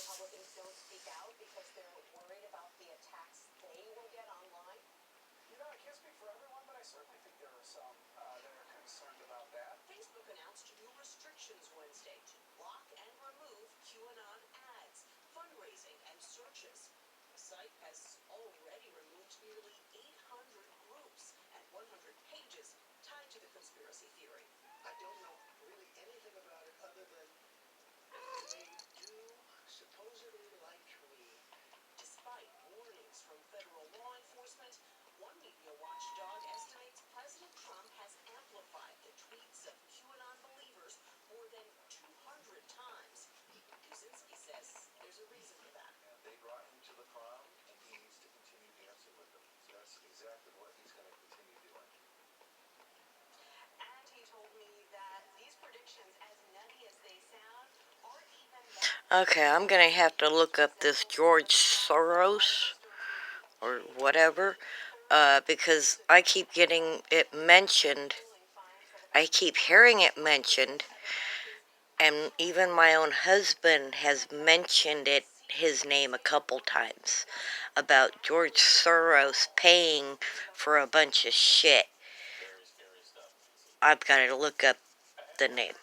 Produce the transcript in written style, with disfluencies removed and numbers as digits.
Republicans don't speak out because they're worried about the attacks they will get online? I can't speak for everyone, but I certainly think there are some that are concerned about that. Facebook announced new restrictions Wednesday to block and remove QAnon ads, fundraising, and searches. The site has already removed nearly 800 groups and 100 pages tied to the conspiracy theory. I don't know really anything about it other than they do supposedly like me. Despite warnings from federal law enforcement, one media watchdog estimates President Trump has amplified the tweets of QAnon believers more than 200 times. Kuczynski says there's a reason for that. They brought him to the prom, and he needs to continue dancing with them. So that's exactly what he's going to continue doing. And he told me that these predictions, as nutty as they sound, aren't even that. Okay, I'm gonna have to look up this George Soros or whatever, because I keep getting it mentioned. I keep hearing it mentioned, and even my own husband has mentioned his name a couple times about George Soros paying for a bunch of shit. I've got to look up the name.